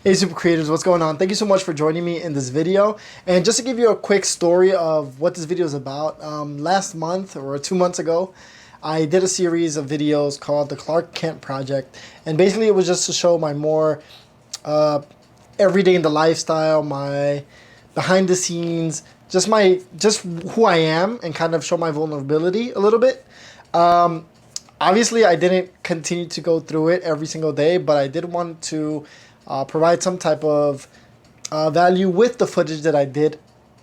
Hey super creators, what's going on? Thank you so much for joining me in this video. And just to give you a quick story of what this video is about, last month or 2 months ago, I did a series of videos called the Clark Kent Project. And basically it was just to show my more everyday in the lifestyle, my behind the scenes, just who I am, and kind of show my vulnerability a little bit. Obviously I didn't continue to go through it every single day, but I did want to provide some type of value with the footage that I did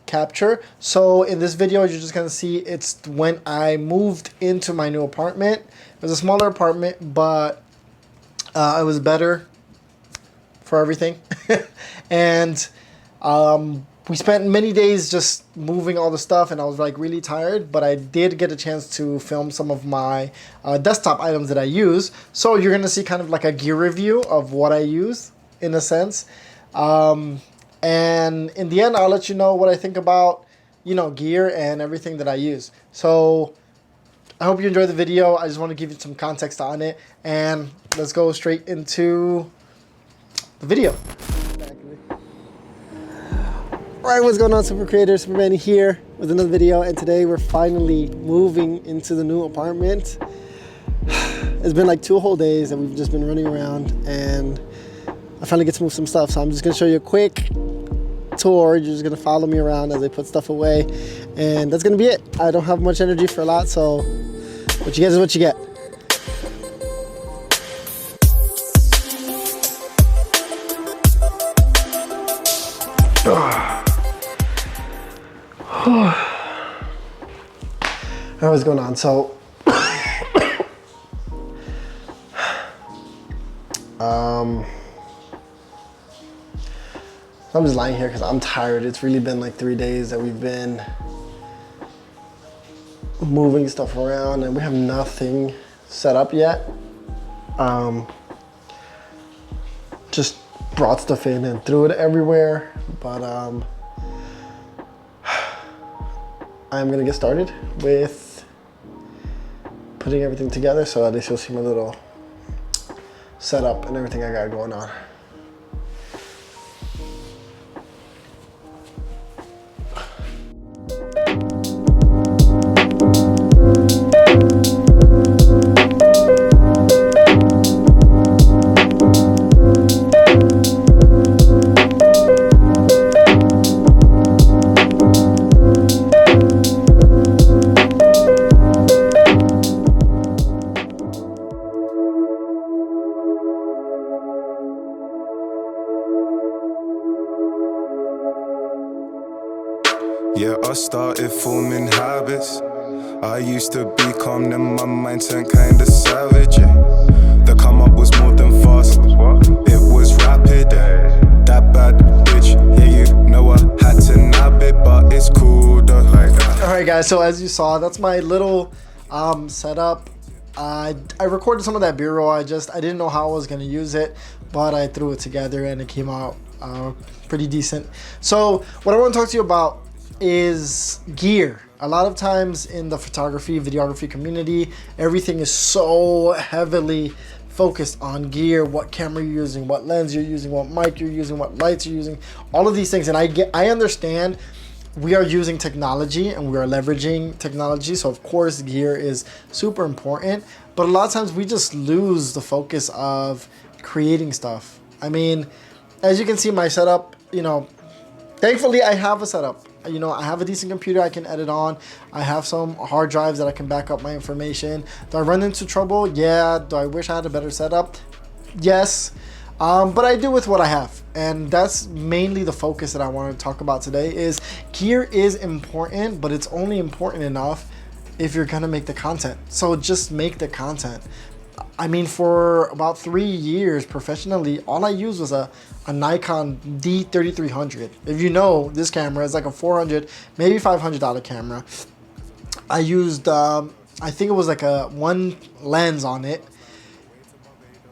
capture. So in this video, you're just gonna see it's when I moved into my new apartment. It was a smaller apartment, but it was better for everything. And we spent many days just moving all the stuff, and I was like really tired, but I did get a chance to film some of my desktop items that I use. So you're gonna see kind of like a gear review of what I use, in a sense, and in the end I'll let you know what I think about, you know, gear and everything that I use. So I hope you enjoyed the video. I just want to give you some context on it, and let's go straight into the video. Alright, what's going on super creators? Super Manny here with another video, and today we're finally moving into the new apartment. It's been like 2 whole days that we've just been running around, and I finally get to move some stuff, so I'm just going to show you a quick tour. You're just going to follow me around as I put stuff away, and that's going to be it. I don't have much energy for a lot, so what you get is what you get. Alright, what's going on? So I'm just lying here because I'm tired. It's really been like 3 days that we've been moving stuff around, and we have nothing set up yet. Just brought stuff in and threw it everywhere, but I'm gonna get started with putting everything together, so at least you'll see my little setup and everything I got going on. Yeah, I started forming habits. I used to be calm, then my mind turned kinda savage, yeah. The come up was more than fast, it was rapid, yeah. That bad bitch, yeah, you know I had to nab it, but it's cool though. Alright guys, so as you saw, that's my little setup. I recorded some of that B-roll. I didn't know how I was gonna use it, but I threw it together and it came out pretty decent. So what I want to talk to you about is gear. A lot of times in the photography, videography community, everything is so heavily focused on gear, what camera you're using, what lens you're using, what mic you're using, what lights you're using, all of these things. And I understand we are using technology and we are leveraging technology, so of course gear is super important, but a lot of times we just lose the focus of creating stuff. I mean, as you can see my setup, you know, thankfully I have a setup. You know, I have a decent computer I can edit on. I have some hard drives that I can back up my information. Do I run into trouble? Yeah. Do I wish I had a better setup? Yes. But I do with what I have. And that's mainly the focus that I want to talk about today. Is gear is important, but it's only important enough if you're going to make the content. So just make the content. I mean, for about 3 years professionally, all I used was a Nikon D3300. If you know, this camera is like a $400, maybe $500 camera. I used, I think it was like a 1 lens on it.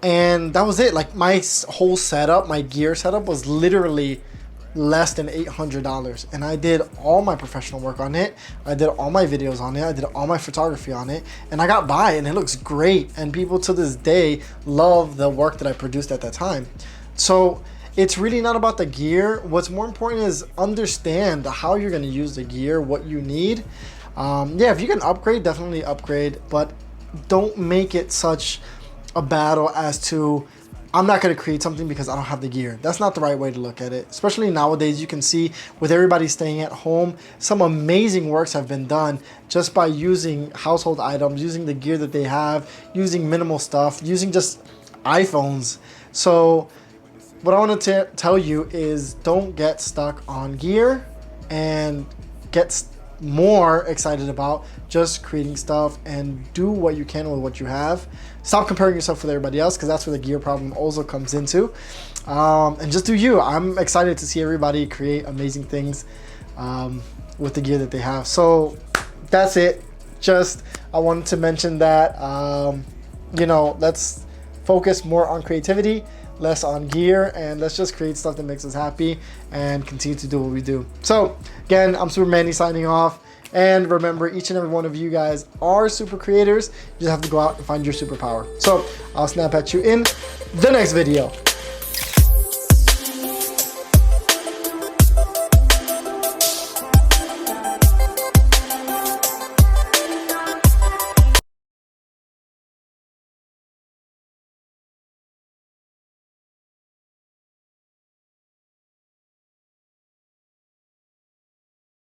And that was it. Like my whole setup, my gear setup was literally less than $800, and I did all my professional work on it. I did all my videos on it. I did all my photography on it, and I got by, and it looks great, and people to this day love the work that I produced at that time. So it's really not about the gear. What's more important is understand how you're going to use the gear, what you need. Yeah, if you can upgrade, definitely upgrade, but don't make it such a battle as to, I'm not going to create something because I don't have the gear. That's not the right way to look at it. Especially nowadays, you can see with everybody staying at home, some amazing works have been done just by using household items, using the gear that they have, using minimal stuff, using just iPhones. So what I want to tell you is don't get stuck on gear and get more excited about just creating stuff, and do what you can with what you have. Stop comparing yourself with everybody else, because that's where the gear problem also comes into. And just do you. I'm excited to see everybody create amazing things with the gear that they have. So that's it. Just I wanted to mention that you know, let's focus more on creativity, less on gear, and let's just create stuff that makes us happy and continue to do what we do. So again, I'm Super Manny signing off, and remember, each and every one of you guys are super creators. You just have to go out and find your superpower. So I'll snap at you in the next video.